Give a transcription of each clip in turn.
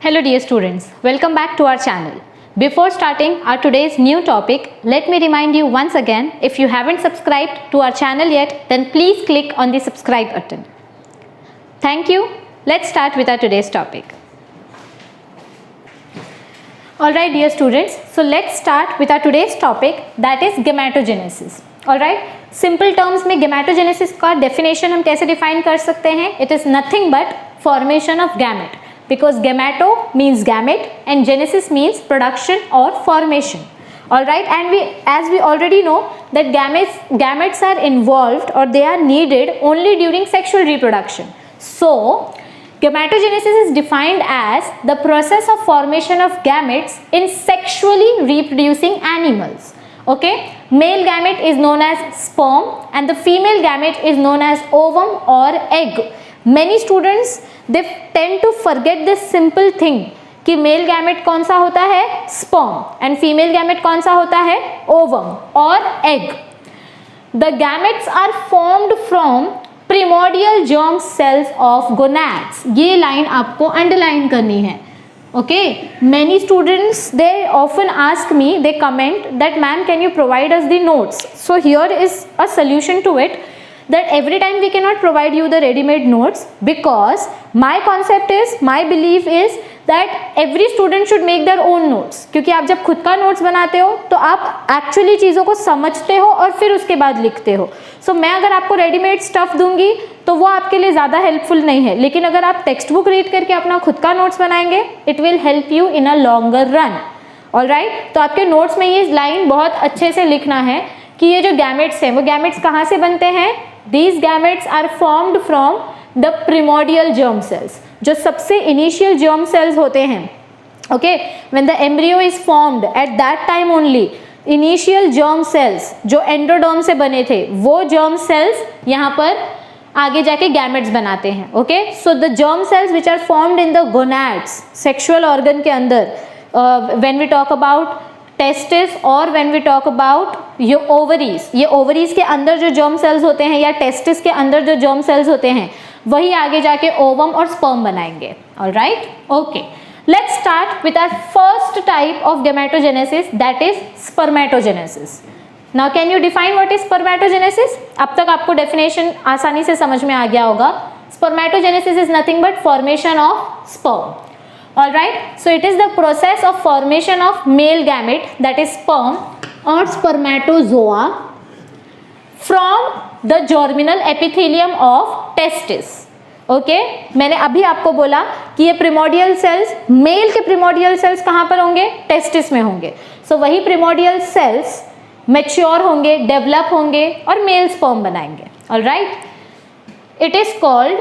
Hello dear students, welcome back to our channel. Before starting our today's new topic, let me remind you once again, if you haven't subscribed to our channel yet, then please click on the subscribe button. Thank you. Let's start with our today's topic. Alright dear students, so let's start with our today's topic, that is gametogenesis. Alright, simple terms में gametogenesis का definition हम कैसे define कर सकते हैं? It is nothing but formation of gamete. Because gameto means gamete and genesis means production or formation. Alright, and as we already know that gametes are involved or they are needed only during sexual reproduction. So gametogenesis is defined as the process of formation of gametes in sexually reproducing animals. Okay, male gamete is known as sperm and the female gamete is known as ovum or egg. Many students they tend to forget this simple thing कि male gamete कौन सा होता है sperm and female gamete कौन सा होता है ovum और egg. The gametes are formed from primordial germ cells of gonads. ये लाइन आपको अंडरलाइन करनी है. Okay, many students they often ask me, they comment that ma'am can you provide us the notes. So here is a solution to it. That every time we cannot provide you the ready-made notes because my concept is, my belief is that every student should make their own notes. क्योंकि आप जब खुद का notes बनाते हो तो आप actually चीज़ों को समझते हो और फिर उसके बाद लिखते हो. सो मैं अगर आपको रेडीमेड स्टफ दूंगी तो वो आपके लिए ज़्यादा हेल्पफुल नहीं है, लेकिन अगर आप टेक्स्ट बुक रीड करके अपना खुद का नोट्स बनाएंगे it will help you in a longer run. Alright, तो आपके नोट्स में ये लाइन बहुत अच्छे से लिखना है कि ये जो गैमेट्स हैं वो गैमेट्स कहाँ से बनते हैं. These gametes are formed from the primordial germ cells. जो सबसे initial germ cells होते हैं. Okay, when the embryo is formed at that time only, initial germ cells जो endoderm से बने थे वो germ cells यहाँ पर आगे जाके gametes बनाते हैं. Okay, so the germ cells which are formed in the gonads, sexual organ के अंदर, when we talk about testis और व्हेन वी टॉक अबाउट ये ओवरीज, ये ओवरीज के अंदर जो जर्म सेल्स होते हैं या टेस्टिस के अंदर जो जर्म सेल्स होते हैं वही आगे जाके ओवम और स्पर्म बनाएंगे. Alright, okay, let's start with our first type of gametogenesis, that is spermatogenesis. Now can you define what is spermatogenesis? अब तक आपको डेफिनेशन आसानी से समझ में आ गया होगा. Spermatogenesis is nothing but formation of sperm. Alright, so it is the process of formation of male gamete, that is sperm or spermatozoa, from the germinal epithelium of testis. Okay, मैंने अभी आपको बोला कि ये primordial cells, मेल के primordial cells कहाँ पर होंगे? टेस्टिस में होंगे. So वही primordial cells mature होंगे, develop होंगे और male sperm बनाएंगे. Alright, it is called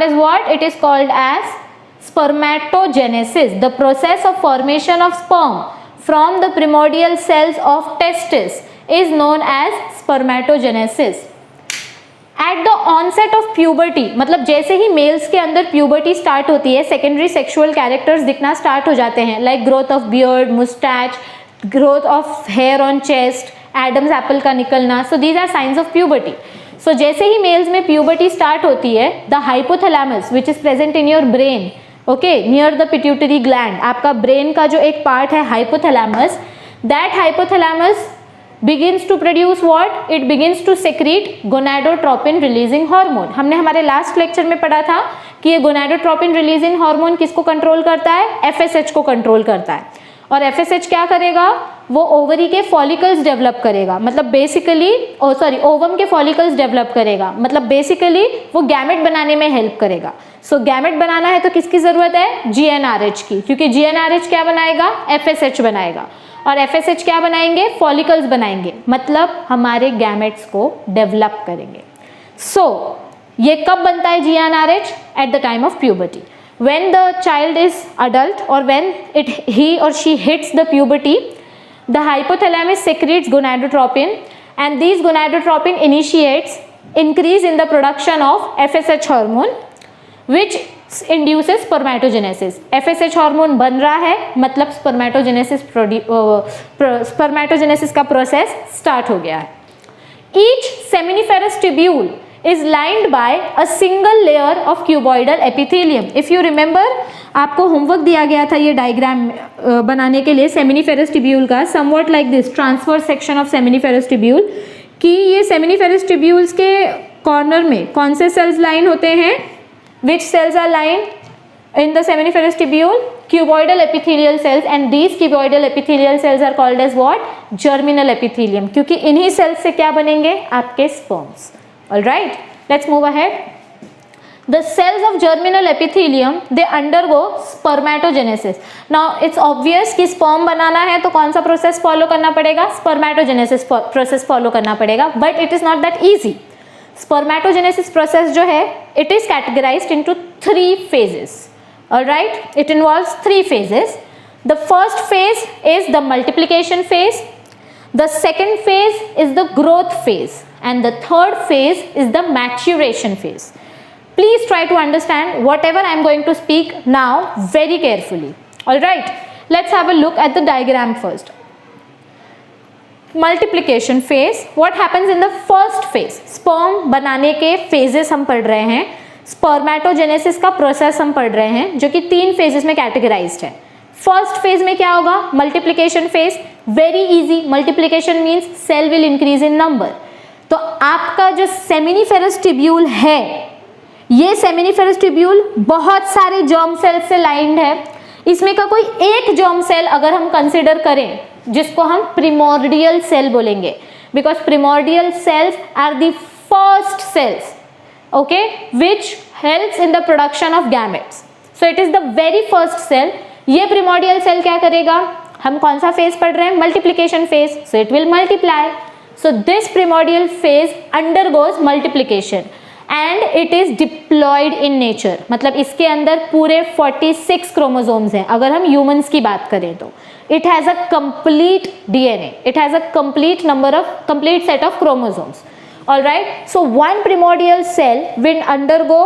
as what? It is called as spermatogenesis. The process of formation of sperm from the primordial cells of testis is known as spermatogenesis. At the onset of puberty, मतलब जैसे ही mails के अंदर puberty start होती है secondary sexual characters दिखना start हो जाते हैं, like growth of beard, moustache, growth of hair on chest, Adam's apple का निकलना. So these are science of puberty. So जैसे ही मेल्स में प्यूबर्टी स्टार्ट होती है, the hypothalamus which is present in your brain, okay, near the pituitary gland, आपका brain का जो एक पार्ट है hypothalamus, that hypothalamus begins to produce what? It begins to secrete gonadotropin releasing hormone. हमने हमारे last lecture में पढ़ा था कि ये gonadotropin releasing hormone किसको कंट्रोल करता है? FSH को कंट्रोल करता है. और FSH क्या करेगा? वो ओवरी के फॉलिकल्स डेवलप करेगा, मतलब बेसिकली ओवम के फॉलिकल्स डेवलप करेगा, मतलब बेसिकली वो गैमेट बनाने में हेल्प करेगा. सो गैमेट बनाना है तो किसकी जरूरत है? GnRH की, क्योंकि GnRH क्या बनाएगा? FSH बनाएगा. और FSH क्या बनाएंगे? फॉलिकल्स बनाएंगे, मतलब हमारे गैमेट्स को डेवलप करेंगे. सो ये कब बनता है GnRH? At the time of puberty. When the child is adult or when he or she hits the puberty, the hypothalamus secretes gonadotropin and these gonadotropin initiates increase in the production of FSH hormone which induces spermatogenesis. FSH hormone बन रहा है मतलब spermatogenesis का process start हो गया है. Each seminiferous tubule is lined by a single layer of cuboidal epithelium. If you remember, आपको homework दिया गया था ये डायग्राम बनाने के लिए सेमिनिफेरस टिब्यूल का, somewhat like this, transverse section of seminiferous tubule, कि ये सेमिनिफेरस टिब्यूल्स के कॉर्नर में कौन से सेल्स लाइन होते हैं? Which cells are lined in the seminiferous tubule? Cuboidal epithelial cells, and these cuboidal epithelial cells are called as what? Germinal epithelium, क्योंकि इन्हीं सेल्स से क्या बनेंगे? आपके sperms. All right, let's move ahead. The cells of germinal epithelium, they undergo spermatogenesis. Now it's obvious कि sperm बनाना है तो कौन सा प्रोसेस फॉलो करना पड़ेगा? Spermatogenesis प्रोसेस फॉलो करना पड़ेगा, but it is not that easy. Spermatogenesis process जो है, it is categorized into 3 phases. All right, it involves 3 phases. The first phase is the multiplication phase. The second phase is the growth phase, and the third phase is the maturation phase. Please try to understand whatever I am going to speak now very carefully. All right, let's have a look at the diagram first. Multiplication phase. What happens in the first phase? Sperm बनाने के phases हम पढ़ रहे हैं, spermatogenesis का process हम पढ़ रहे हैं, जो कि 3 phases में categorized है. फर्स्ट फेज में क्या होगा? Multiplication phase. Very easy. Multiplication means cell will increase in number. तो आपका जो सेमिनिफेरस टिब्यूल है, ये सेमिनिफेरस टिब्यूल बहुत सारे जर्म सेल से लाइंड है. इसमें का कोई एक जर्म सेल अगर हम कंसिडर करें, जिसको हम प्रिमोर्डियल सेल बोलेंगे, because primordial cells are the first cells, okay, which helps in the production of gametes. So it is the very first cell. ये प्रिमोर्डियल सेल क्या करेगा? हम कौन सा फेज पढ़ रहे हैं? Multiplication phase. So it will multiply. So this primordial phase undergoes multiplication and it is diploid in nature. मतलब इसके अंदर पूरे 46 क्रोमोसोम्स हैं. अगर हम ह्यूमंस की बात करें तो it has a complete DNA, it has a complete set of chromosomes. Alright, so one primordial cell will undergo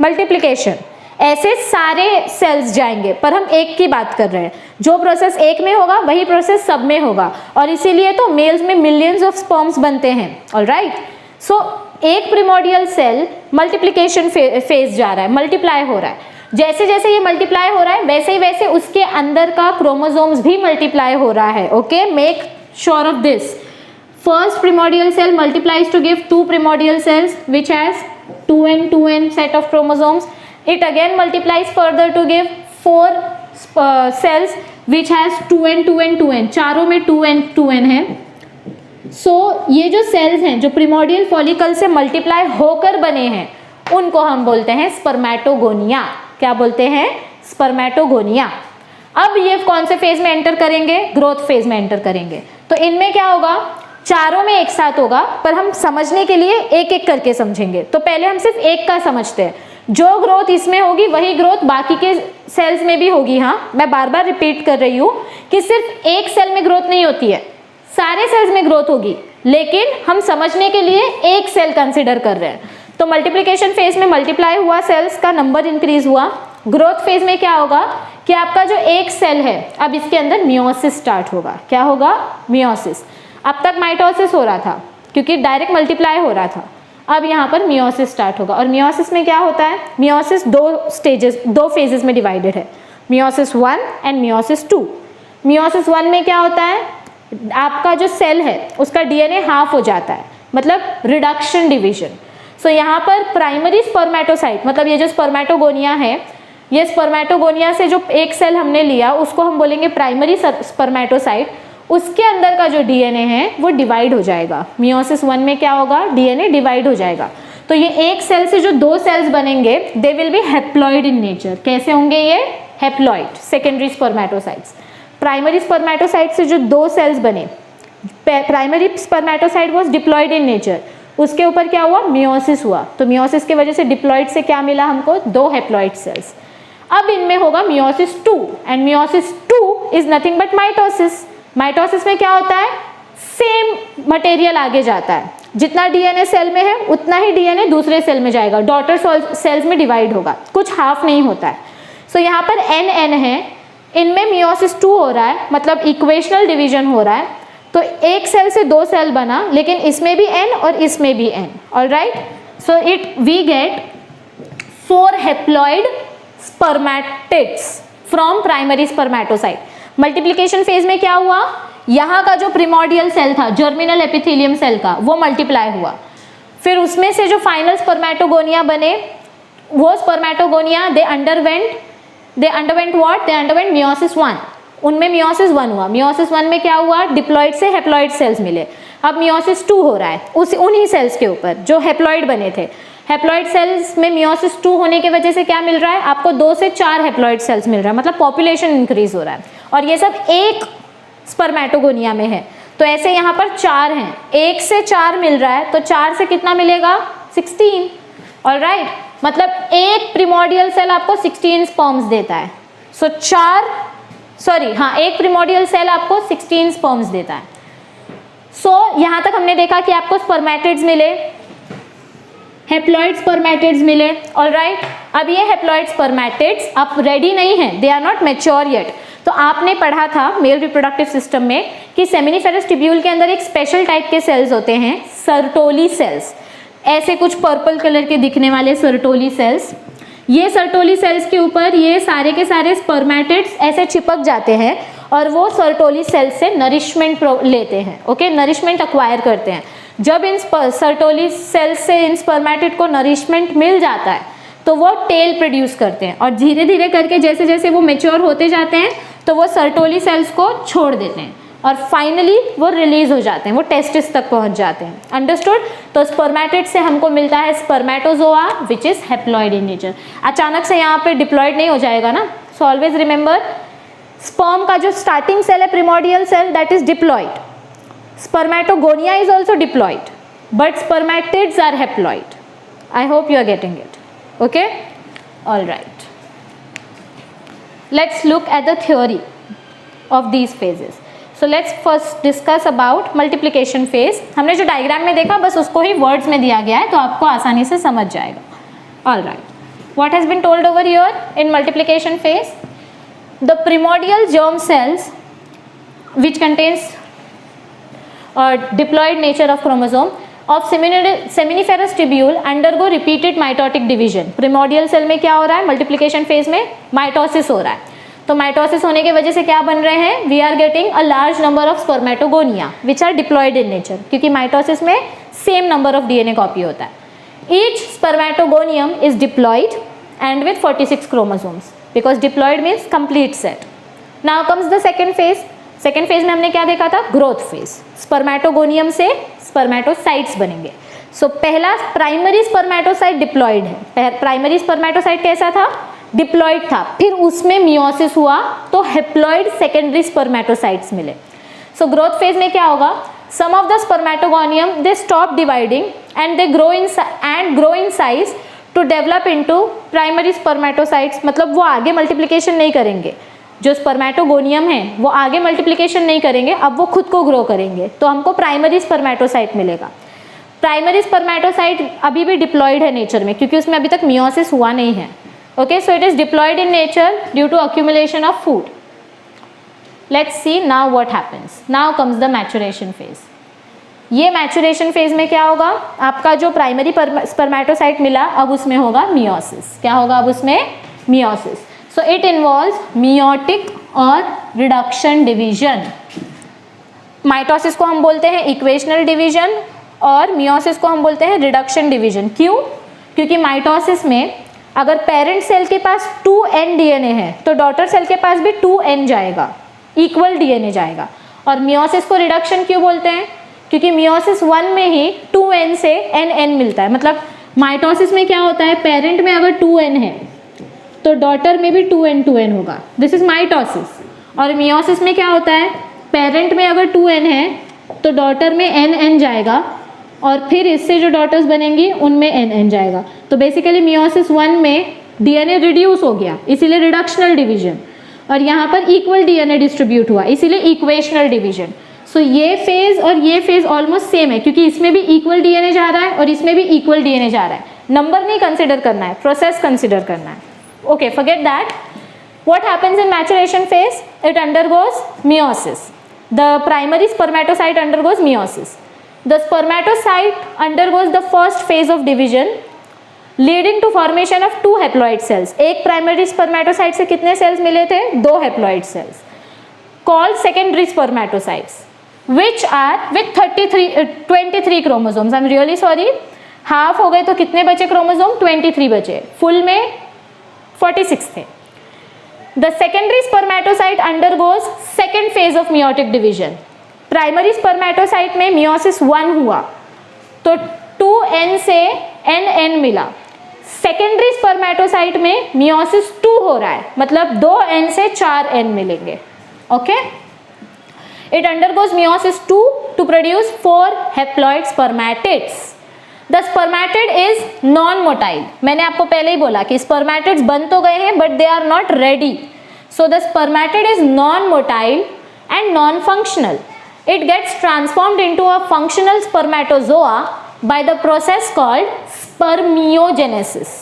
multiplication. ऐसे सारे सेल्स जाएंगे, पर हम एक की बात कर रहे हैं. जो प्रोसेस एक में होगा वही प्रोसेस सब में होगा, और इसीलिए तो मेल्स में मिलियंस ऑफ स्पर्म्स बनते हैं. ऑलराइट, सो एक प्रिमोर्डियल सेल मल्टीप्लिकेशन फेज जा रहा है, मल्टीप्लाई हो रहा है. जैसे जैसे ये मल्टीप्लाई हो रहा है वैसे ही वैसे उसके अंदर का क्रोमोसोम्स भी मल्टीप्लाई हो रहा है. Okay, make sure of this. First primordial cell multiplies to give 2 primordial cells which has 2n set of chromosomes. It again multiplies further to give 4 cells which has 2n. चारों में 2n है. सो ये जो sales हैं जो प्रिमोर्डियल follicle से multiply होकर बने हैं, उनको हम बोलते हैं स्पर्मेटोगोनिया. क्या बोलते हैं? स्पर्मेटोगोनिया. अब ये कौन से फेज में एंटर करेंगे? ग्रोथ फेज में एंटर करेंगे. तो इनमें क्या होगा? चारों में एक साथ होगा, पर हम समझने के लिए एक एक करके समझेंगे. तो पहले हम सिर्फ एक का समझते हैं. जो ग्रोथ इसमें होगी वही ग्रोथ बाकी के सेल्स में भी होगी. हाँ, मैं बार बार रिपीट कर रही हूँ कि सिर्फ एक सेल में ग्रोथ नहीं होती है, सारे सेल्स में ग्रोथ होगी, लेकिन हम समझने के लिए एक सेल कंसिडर कर रहे हैं. तो मल्टीप्लिकेशन फेज में मल्टीप्लाई हुआ, सेल्स का नंबर इंक्रीज हुआ. ग्रोथ फेज में क्या होगा कि आपका जो एक सेल है, अब इसके अंदर मियोसिस स्टार्ट होगा. क्या होगा? मियोसिस. अब तक माइटोसिस हो रहा था क्योंकि डायरेक्ट मल्टीप्लाई हो रहा था. अब यहाँ पर मियोसिस स्टार्ट होगा. और मियोसिस में क्या होता है? मियोसिस 2 फेजेस में डिवाइडेड है, मियोसिस 1 एंड मियोसिस 2. मियोसिस 1 में क्या होता है? आपका जो सेल है उसका डीएनए हाफ हो जाता है, मतलब रिडक्शन डिवीजन. सो यहाँ पर प्राइमरी स्पर्मेटोसाइट, मतलब ये जो स्पर्मेटोगोनिया है, ये स्पर्मेटोगोनिया से जो एक सेल हमने लिया उसको हम बोलेंगे प्राइमरी स्पर्मेटोसाइट. उसके अंदर का जो डीएनए है वो डिवाइड हो जाएगा. मियोसिस 1 में क्या होगा? डीएनए डिवाइड हो जाएगा. तो ये एक सेल से जो 2 सेल्स बनेंगे, they will be haploid in nature. कैसे होंगे ये? Haploid. Secondary spermatocytes. Primary spermatocyte से जो 2 सेल्स बने, primary spermatocyte was diploid in nature, उसके ऊपर क्या हुआ? मियोसिस हुआ. तो मियोसिस की वजह से डिप्लॉइड से क्या मिला हमको? 2 हैप्लॉइड सेल्स. अब इनमें होगा meiosis 2, and meiosis 2 is nothing but mitosis. Mitosis में क्या होता है? सेम मटेरियल आगे जाता है. जितना डीएनए सेल में है उतना ही डीएनए दूसरे सेल में जाएगा, डॉटर सेल्स में डिवाइड होगा, कुछ हाफ नहीं होता है. सो यहाँ पर n है, इनमें मियोसिस 2 हो रहा है, मतलब इक्वेशनल डिवीजन हो रहा है. तो एक सेल से 2 सेल बना, लेकिन इसमें भी n और इसमें भी n. Alright, So we get 4 haploid spermatids from primary spermatocyte. Multiplication phase में क्या हुआ, यहाँ का जो प्रिमोडियल सेल था जर्मिनल एपिथेलियम सेल का, वो मल्टीप्लाई हुआ, फिर उसमें से जो फाइनल स्पर्मेटोगोनिया बने, वो spermatogonia they underwent what, they underwent meiosis 1, उनमें मियोसिस 1 हुआ। मियोसिस 1 में क्या हुआ, डिप्लॉइड से हेप्लॉइड सेल्स मिले। अब मियोसिस 2 हो रहा है उन्हीं सेल्स के ऊपर जो हेप्लॉइड बने थे। हेप्लॉइड सेल्स में मियोसिस 2 होने की वजह से क्या मिल रहा है आपको, 2 से 4 हेप्लॉइड सेल्स मिल रहा है, मतलब पॉपुलेशन इंक्रीज हो रहा है, और ये सब एक स्पर्मेटोगोनिया में है। तो ऐसे यहाँ पर 4 हैं, 1 से 4 मिल रहा है, तो 4 से कितना मिलेगा, 16। ऑलराइट, मतलब एक प्रिमोडियल सेल आपको 16 स्पर्म्स देता है। सो एक प्रिमोडियल सेल आपको 16 स्पर्म्स देता है। यहाँ तक हमने देखा कि आपको स्पर्मेटिड्स मिले, हेप्लॉइड स्पर्मेटिड्स मिले। ऑलराइट, अब ये हेप्लॉइड स्पर्मेटिड्स अब रेडी नहीं है, they are not mature yet. तो आपने पढ़ा था मेल रिप्रोडक्टिव सिस्टम में कि सेमिनिफेरस ट्यूब्यूल के अंदर एक स्पेशल टाइप के सेल्स होते हैं, सर्टोली सेल्स, ऐसे कुछ पर्पल कलर के दिखने वाले सर्टोली सेल्स। ये सर्टोली सेल्स के ऊपर ये सारे के सारे स्पर्मेटिड्स ऐसे चिपक जाते हैं और वो सर्टोली सेल्स से नरिशमेंट लेते हैं। ओके, नरिशमेंट अक्वायर करते हैं। जब इन सर्टोली सेल्स से इन स्पर्मेटिड को नरिशमेंट मिल जाता है तो वो टेल प्रोड्यूस करते हैं, और धीरे धीरे करके जैसे जैसे वो मेच्योर होते जाते हैं तो वो सर्टोली सेल्स को छोड़ देते हैं और फाइनली वो रिलीज हो जाते हैं, वो टेस्टिस तक पहुंच जाते हैं। अंडरस्टूड? तो स्पर्मेटिड से हमको मिलता है spermatozoa which is haploid in nature. अचानक से यहाँ पे डिप्लॉइड नहीं हो जाएगा ना, सो ऑलवेज रिमेंबर स्पर्म का जो स्टार्टिंग सेल है primordial cell, that is diploid. Spermatogonia is also diploid but spermatids are haploid. I hope you are getting it. Okay, all right, let's look at the theory of these phases. So let's first discuss about multiplication phase. हमने जो diagram में देखा बस उसको ही words में दिया गया है तो आपको आसानी से समझ जाएगा। All right, what has been told over here in multiplication phase, the primordial germ cells which contains diploid nature of chromosome of seminiferous tubule undergo repeated mitotic division। Primordial cell में क्या हो रहा है, मल्टीप्लिकेशन फेज में mitosis हो रहा है। तो माइटोसिस होने की वजह से क्या बन रहे हैं, we are getting a large number of spermatogonia which are diploid in nature, क्योंकि माइटोसिस में same number of DNA copy होता है। Each spermatogonium is diploid and with 46 chromosomes because diploid means complete set. Now comes the second phase. Second phase में हमने क्या देखा था, growth phase. Spermatogonium से स्पर्मेटोसाइट्स बनेंगे। सो पहला प्राइमरी स्पर्मेटोसाइट डिप्लॉइड है। प्राइमरी स्पर्मेटोसाइट कैसा था, डिप्लॉइड था, फिर उसमें मियोसिस हुआ तो हेप्लॉइड सेकेंडरी स्पर्मेटोसाइट्स मिले। सो ग्रोथ फेज में क्या होगा, some of the spermatogonium they stop dividing and they grow in size to develop into primary spermatocytes. मतलब वो आगे मल्टीप्लिकेशन नहीं करेंगे, जो स्पर्मेटोगोनियम है वो आगे मल्टीप्लिकेशन नहीं करेंगे, अब वो खुद को ग्रो करेंगे, तो हमको प्राइमरी स्पर्मेटोसाइट मिलेगा। प्राइमरी स्पर्मेटोसाइट अभी भी डिप्लॉइड है नेचर में, क्योंकि उसमें अभी तक मियोसिस हुआ नहीं है। Okay, so it is diploid in nature due to accumulation of food. Let's see now what happens. Now comes the maturation phase. ये मैचुरेशन फेज में क्या होगा, आपका जो प्राइमरी स्पर्मेटोसाइट मिला अब उसमें होगा मियोसिस। क्या होगा अब उसमें, meiosis. So it involves meiotic और रिडक्शन डिवीजन। माइटोसिस को हम बोलते हैं इक्वेशनल डिवीजन और मियोसिस को हम बोलते हैं रिडक्शन डिवीजन। क्यों, क्योंकि माइटोसिस में अगर पेरेंट सेल के पास 2n DNA है तो डॉटर सेल के पास भी 2n जाएगा, इक्वल DNA जाएगा। और मियोसिस को रिडक्शन क्यों बोलते हैं, क्योंकि मियोसिस 1 में ही 2n से nn मिलता है। मतलब माइटोसिस में क्या होता है, पेरेंट में अगर 2n है तो डॉटर में भी 2n होगा, दिस इज माइटोसिस। और मियोसिस में क्या होता है, पेरेंट में अगर 2n है तो डॉटर में nn जाएगा और फिर इससे जो डॉटर्स बनेंगी उनमें nn जाएगा। तो बेसिकली मियोसिस 1 में DNA रिड्यूस हो गया, इसीलिए रिडक्शनल डिवीजन, और यहाँ पर इक्वल DNA डिस्ट्रीब्यूट हुआ, इसीलिए इक्वेशनल डिवीजन। सो ये फेज और ये फेज ऑलमोस्ट सेम है, क्योंकि इसमें भी इक्वल DNA जा रहा है और इसमें भी इक्वल DNA जा रहा है। नंबर नहीं कंसिडर करना है, प्रोसेस कंसिडर करना है। Okay, forget that. What happens in maturation phase? It undergoes meiosis. The primary spermatocyte undergoes meiosis. The spermatocyte undergoes the first phase of division leading to formation of 2 haploid cells. एक primary spermatocyte से कितने cells मिले थे? 2 haploid cells, called secondary spermatocytes, which are with 23 chromosomes. I am really sorry, half हो गए तो कितने बचे क्रोमोसोम? 23 बचे, फुल में 46 थे। The secondary spermatocyte undergoes second phase of meiotic division. Primary spermatocyte में मियोसिस 1 हुआ तो 2n से nn मिला। सेकेंडरी स्पर्मेटोसाइट में मियोसिस 2 हो रहा है, मतलब 2n से 4n मिलेंगे। Okay, it undergoes meiosis 2 to produce 4 haploid spermatids. The spermatid is non-motile. मैंने आपको पहले ही बोला कि spermatids बन तो गए हैं but they are not ready. So the spermatid is non-motile and non-functional. It gets transformed into a functional spermatozoa by the process called spermiogenesis.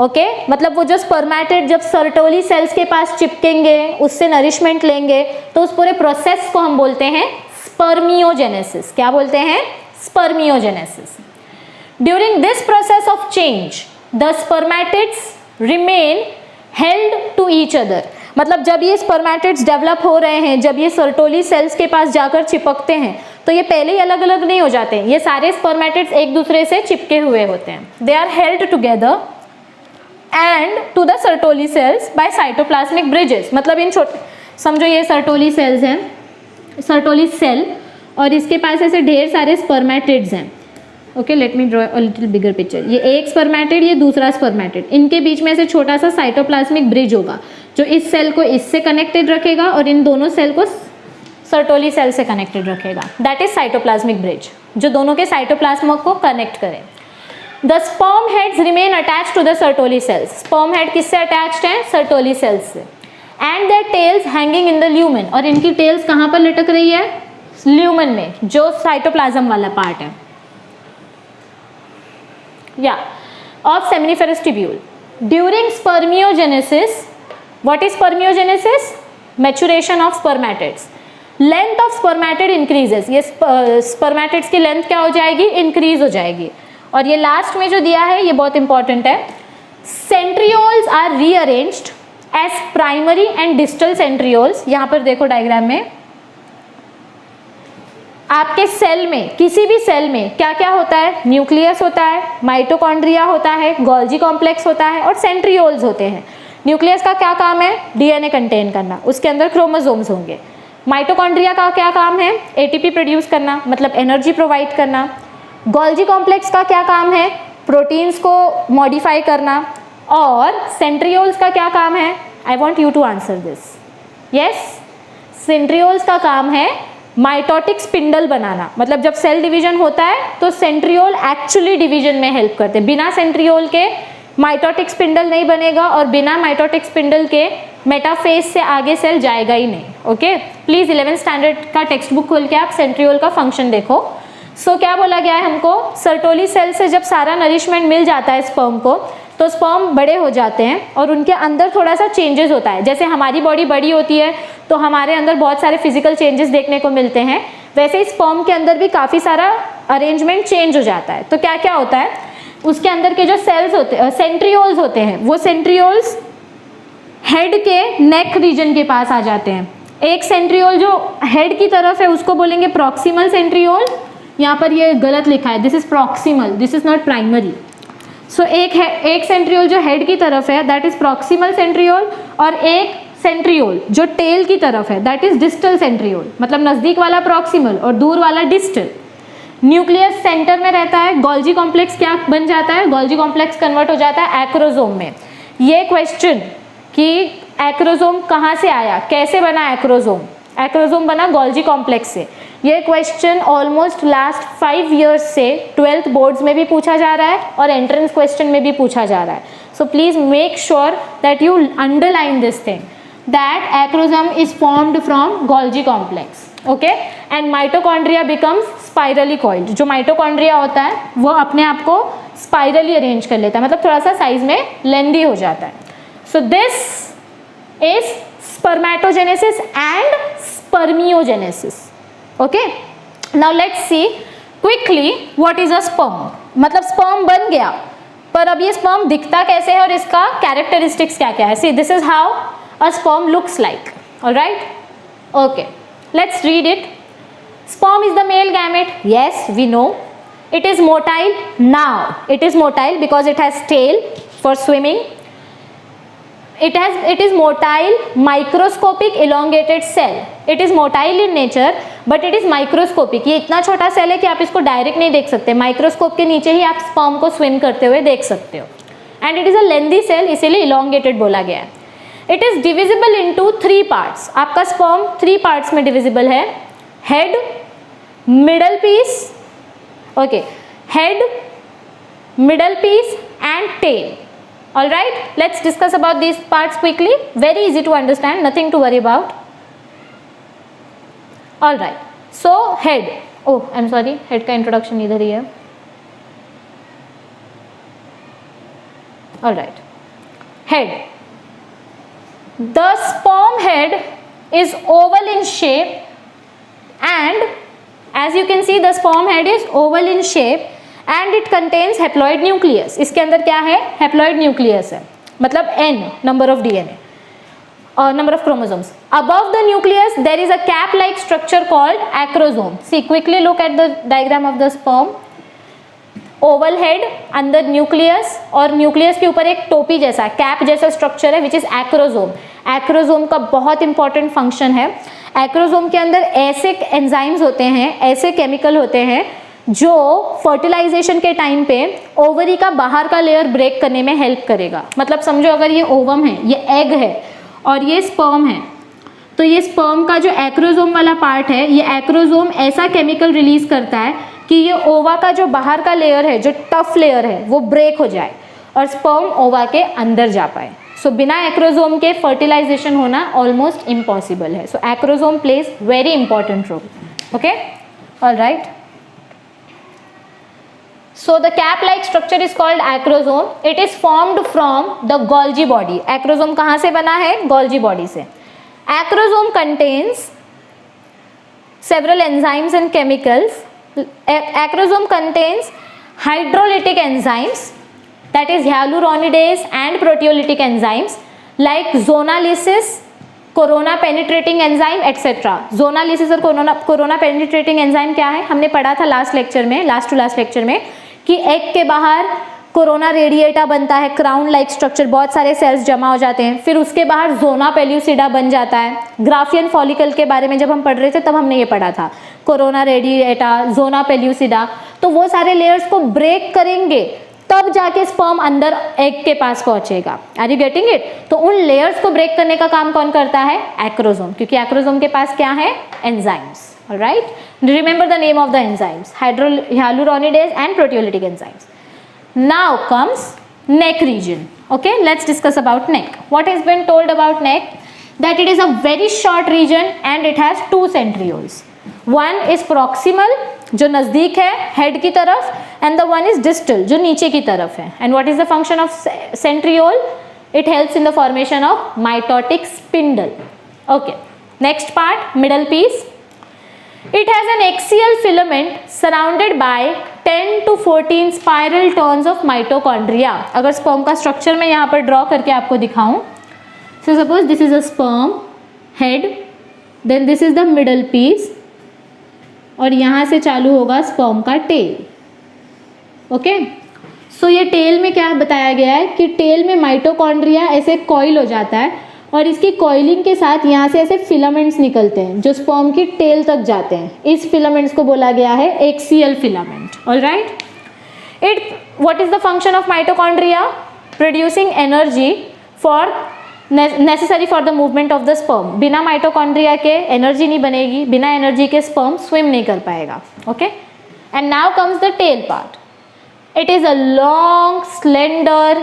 Okay मतलब वो जो स्पर्मेटिड जब सर्टोली सेल्स के पास चिपकेंगे, उससे नरिशमेंट लेंगे, तो उस पूरे प्रोसेस को हम बोलते हैं स्पर्मियोजेनेसिस। क्या बोलते हैं? Spermiogenesis. During this process of change the spermatids remain held to each other. मतलब जब ये स्पर्मेटिड्स डेवलप हो रहे हैं, जब ये सर्टोली सेल्स के पास जाकर चिपकते हैं, तो ये पहले ही अलग अलग नहीं हो जाते हैं, ये सारे स्पर्मेटिड्स एक दूसरे से चिपके हुए होते हैं। They are held together and to the Sertoli cells by cytoplasmic bridges. मतलब इन छोटे, समझो ये सर्टोली सेल्स हैं, सर्टोली सेल, और इसके पास ऐसे ढेर सारे स्पर्मेटिड्स हैं। Okay, let me draw a little bigger picture. ये एक स्पर्मेटिड, ये दूसरा स्पर्मेटिड, इनके बीच में ऐसे छोटा सा साइटोप्लाज्मिक ब्रिज होगा जो इस सेल को इससे कनेक्टेड रखेगा और इन दोनों सेल को सर्टोली सेल से कनेक्टेड रखेगा। दैट इज साइटोप्लाज्मिक ब्रिज, जो दोनों के साइटोप्लाज्म को कनेक्ट करे। The sperm heads remain attached to the Sertoli cells. Sperm head किससे attached हैं? Sertoli cells से। And their tails hanging in the lumen, और इनकी tails कहाँ पर लटक रही है? Lumen में, जो साइटोप्लाज्म वाला पार्ट है। Of seminiferous tubule. During spermiogenesis, what is spermiogenesis? Maturation of spermatids. Length of spermatid increases. ये spermatids की length क्या हो जाएगी? Increase हो जाएगी। और ये लास्ट में जो दिया है ये बहुत इंपॉर्टेंट है। Centrioles are rearranged as primary and distal centrioles. यहाँ पर देखो डायग्राम में, आपके सेल में, किसी भी सेल में क्या क्या होता है? न्यूक्लियस होता है, माइटोकॉन्ड्रिया होता है, गोल्जी कॉम्प्लेक्स होता है और सेंट्रियोल्स होते हैं। न्यूक्लियस का क्या काम है? डीएनए कंटेन करना, उसके अंदर क्रोमोसोम्स होंगे। माइटोकॉन्ड्रिया का क्या काम है? एटीपी प्रोड्यूस करना, मतलब एनर्जी प्रोवाइड करना। गोल्जी कॉम्प्लेक्स का क्या काम है? प्रोटीन्स को मॉडिफाई करना। और सेंट्रियोल्स का क्या काम है? I want you to answer this. Yes, centrioles का काम है माइटोटिक स्पिंडल बनाना। मतलब जब सेल डिवीजन होता है तो सेंट्रियोल एक्चुअली डिवीजन में हेल्प करते हैं। बिना सेंट्रियोल के माइटोटिक स्पिंडल नहीं बनेगा और बिना माइटोटिक स्पिंडल के मेटाफेज से आगे सेल जाएगा ही नहीं। ओके, प्लीज 11th स्टैंडर्ड का टेक्स्ट बुक खोल के आप सेंट्रियोल का फंक्शन देखो। क्या बोला गया है हमको? सर्टोली सेल से जब सारा नरिशमेंट मिल जाता है स्पर्म को, तो स्पर्म बड़े हो जाते हैं और उनके अंदर थोड़ा सा चेंजेस होता है। जैसे हमारी बॉडी बड़ी होती है तो हमारे अंदर बहुत सारे फिजिकल चेंजेस देखने को मिलते हैं, वैसे ही स्पर्म के अंदर भी काफ़ी सारा अरेंजमेंट चेंज हो जाता है। तो क्या क्या होता है? उसके अंदर के जो सेल्स होते हैं, सेंट्रियोल्स होते हैं, वो सेंट्रियोल्स हेड के नेक रीजन के पास आ जाते हैं। एक सेंट्रियोल जो हेड की तरफ है उसको बोलेंगे प्रॉक्सिमल सेंट्रियोल। यहाँ पर ये गलत लिखा है, this is proximal, this is not primary. So एक सेंट्रियोल जो हेड की तरफ है दैट इज प्रॉक्सिमल सेंट्रियोल, और एक सेंट्रियोल जो टेल की तरफ है दैट इज डिस्टल सेंट्रियोल। मतलब नजदीक वाला प्रॉक्सिमल और दूर वाला डिस्टल। न्यूक्लियस सेंटर में रहता है। गोल्जी कॉम्प्लेक्स क्या बन जाता है? गोल्जी कॉम्प्लेक्स कन्वर्ट हो जाता है एक्रोसोम में। ये क्वेश्चन कि एक्रोसोम कहाँ से आया, कैसे बना एक्रोसोम? एक्रोसोम बना गोल्जी कॉम्प्लेक्स से। ये क्वेश्चन ऑलमोस्ट लास्ट 5 years से 12th बोर्ड्स में भी पूछा जा रहा है और एंट्रेंस क्वेश्चन में भी पूछा जा रहा है। So please make sure that you underline this thing, that acrosome is formed from Golgi complex. Okay, and mitochondria becomes spirally coiled. जो माइटोकॉन्ड्रिया होता है वो अपने आप को स्पाइरली अरेंज कर लेता है, मतलब थोड़ा सा साइज में लेंदी हो जाता है। So this is spermatogenesis and spermiogenesis. Okay, now let's see quickly what is a sperm, मतलब स्पर्म बन गया, पर अब ये स्पर्म दिखता कैसे है और इसका कैरेक्टरिस्टिक्स क्या क्या है. See this is how a sperm looks like. Alright, okay, let's read it. Sperm is the male gamete. Yes, we know. It is motile. Now it is motile because it has tail for swimming. It is motile, microscopic elongated cell. It is motile in nature, but it is microscopic. ये इतना छोटा cell है कि आप इसको direct नहीं देख सकते, माइक्रोस्कोप के नीचे ही आप स्पर्म को स्विम करते हुए देख सकते हो. And it is a lengthy cell, इसीलिए इलोंगेटेड बोला गया है. It is divisible into 3 parts. आपका स्पर्म 3 पार्ट्स में डिविजिबल है. Head, middle piece, okay, head, middle piece and tail. All right, let's discuss about these parts quickly. Very easy to understand, nothing to worry about. All right, so head. Oh, I'm sorry, head का introduction इधर ही है. All right, head. The sperm head is oval in shape and as you can see the sperm head is oval in shape and it contains haploid nucleus. इसके अंदर क्या है? haploid nucleus है, मतलब n number of DNA or number of chromosomes. Above the nucleus there is a cap like structure called acrosome. See, quickly look at the diagram of the sperm. Oval head, अंदर nucleus और nucleus के ऊपर एक टोपी जैसा cap जैसा structure है which is acrosome. Acrosome का बहुत इंपॉर्टेंट फंक्शन है. एक्रोजोम के अंदर ऐसे एंजाइम्स होते हैं, ऐसे केमिकल होते हैं जो फर्टिलाइजेशन के टाइम पे ओवरी का बाहर का लेयर ब्रेक करने में हेल्प करेगा. मतलब समझो अगर ये ओवम है, ये एग है और ये स्पर्म है, तो ये स्पर्म का जो एक्रोजोम वाला पार्ट है, ये एक्रोजोम ऐसा केमिकल रिलीज करता है कि ये ओवा का जो बाहर का लेयर है, जो टफ लेयर है, वो ब्रेक हो जाए और स्पर्म ओवा के अंदर जा पाए. सो बिना एक्रोजोम के फर्टिलाइजेशन होना ऑलमोस्ट इम्पॉसिबल है. So acrosome plays very important role. Okay, alright. So the cap like structure is called acrosome. It is formed from the Golgi body. Acrosome कहाँ से बना है? गोल्जी बॉडी से. Acrosome contains several enzymes and chemicals. Acrosome contains hydrolytic enzymes, that is hyaluronidase and proteolytic enzymes like zonalysis, corona penetrating enzyme etc. zonalysis और corona penetrating enzyme क्या है? हमने पढ़ा था लास्ट लेक्चर में, लास्ट टू लास्ट लेक्चर में, कि egg के बाहर कोरोना रेडिएटा बनता है, क्राउन लाइक स्ट्रक्चर, बहुत सारे सेल्स जमा हो जाते हैं, फिर उसके बाहर जोना पेल्यूसिडा बन जाता है. ग्राफियन फॉलिकल के बारे में जब हम पढ़ रहे थे तब हमने ये पढ़ा था, कोरोना रेडिएटा, जोना पेल्यूसिडा. तो वो सारे लेयर्स को ब्रेक करेंगे तब जाके स्पर्म अंदर एग के पास पहुंचेगा. Are you getting it? तो उन लेयर्स को ब्रेक करने का काम कौन करता है? एक्रोजोम, क्योंकि एक्रोजोम के पास क्या है? Enzymes. Alright, remember the name of the enzymes, hyaluronidase and proteolytic enzymes. Now comes neck region. Okay, let's discuss about neck. What has been told about neck? That it is a very short region and it has 2 centrioles. One is proximal, जो नज़दीक है head की तरफ, and the one is distal, जो नीचे की तरफ है. And what is the function of centriole? It helps in the formation of mitotic spindle. Okay, next part, middle piece. It has an axial filament surrounded by 10 to 14 spiral turns of mitochondria. अगर sperm का structure मैं यहाँ पर draw करके आपको दिखाऊं, so suppose this is a sperm head, then this is the middle piece, और यहाँ से चालू होगा स्पर्म का टेल. ओके, सो ये टेल में क्या बताया गया है कि टेल में माइटोकॉन्ड्रिया ऐसे कॉइल हो जाता है और इसकी कॉइलिंग के साथ यहाँ से ऐसे फिलामेंट्स निकलते हैं जो स्पर्म की टेल तक जाते हैं. इस फिलामेंट्स को बोला गया है axial filament. Alright, what is the function of mitochondria? Producing energy for necessary for the movement of the sperm. बिना माइटोकॉन्ड्रिया के एनर्जी नहीं बनेगी, बिना एनर्जी के स्पर्म स्विम नहीं कर पाएगा. Okay, and now comes the tail part. It is a long, slender,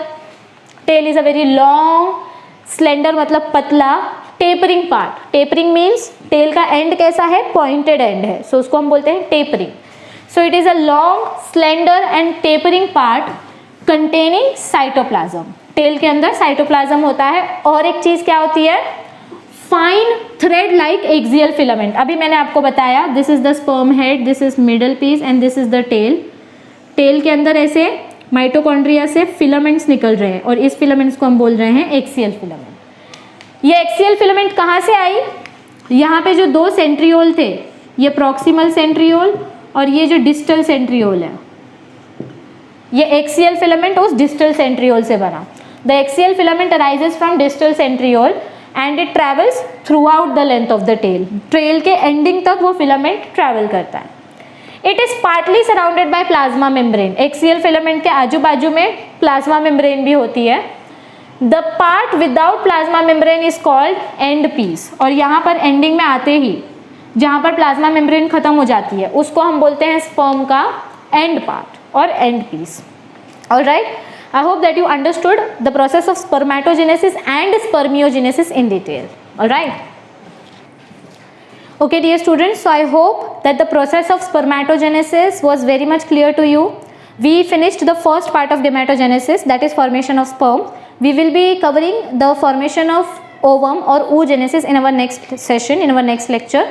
tail is a very long, slender मतलब पतला, tapering part. Tapering means tail का end कैसा है? Pointed end है, so उसको हम बोलते हैं tapering. So it is a long, slender and tapering part containing cytoplasm. Tail के अंदर साइटोप्लाज्म होता है. और एक चीज क्या होती है? Fine thread like axial filament. अभी मैंने आपको बताया this is the sperm head, this is middle piece and this is the tail. Tail के अंदर ऐसे माइटोकॉन्ड्रिया से फिलामेंट्स निकल रहे हैं और इस फिलामेंट्स को हम बोल रहे हैं एक्सियल फिलामेंट. ये एक्सियल फिलामेंट कहाँ से आई? यहाँ पे जो दो सेंट्रियोल थे, ये प्रॉक्सिमल सेंट्रियोल और ये जो डिस्टल सेंट्रियोल है, ये एक्सियल फिलामेंट उस डिस्टल सेंट्रियोल से बना. The axial filament arises from distal centriole and it travels throughout the length of the tail. Trail के एंडिंग तक वो फिलामेंट ट्रैवल करता है. It is partly surrounded by plasma membrane. Axial filament के आजू बाजू में प्लाज्मा मेम्ब्रेन भी होती है. The part without plasma membrane is called end piece. और यहाँ पर एंडिंग में आते ही जहाँ पर प्लाज्मा मेम्ब्रेन खत्म हो जाती है उसको हम बोलते हैं स्पर्म का एंड पार्ट और end piece. Alright, I hope that you understood the process of spermatogenesis and spermiogenesis in detail. All right. Okay, dear students. So I hope that the process of spermatogenesis was very much clear to you. We finished the first part of gametogenesis, that is formation of sperm. We will be covering the formation of ovum or oogenesis in our next session, in our next lecture.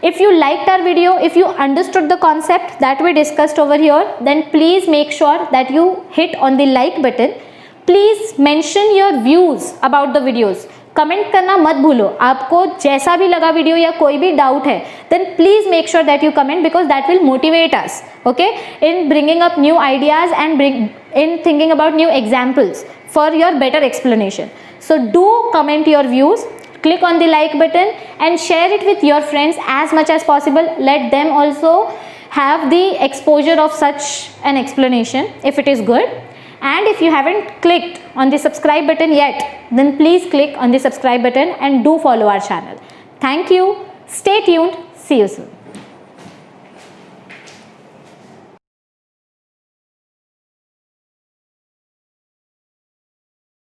If you liked our video, if you understood the concept that we discussed over here, then please make sure that you hit on the like button. Please mention your views about the videos. Comment करना मत भूलो. आपको जैसा भी लगा video या कोई भी डाउट है, then please make sure that you comment because that will motivate us, okay, in bringing up new ideas and in thinking about new examples for your better explanation. So do comment your views. Click on the like button and share it with your friends as much as possible. Let them also have the exposure of such an explanation if it is good. And if you haven't clicked on the subscribe button yet, then please click on the subscribe button and do follow our channel. Thank you. Stay tuned. See you soon.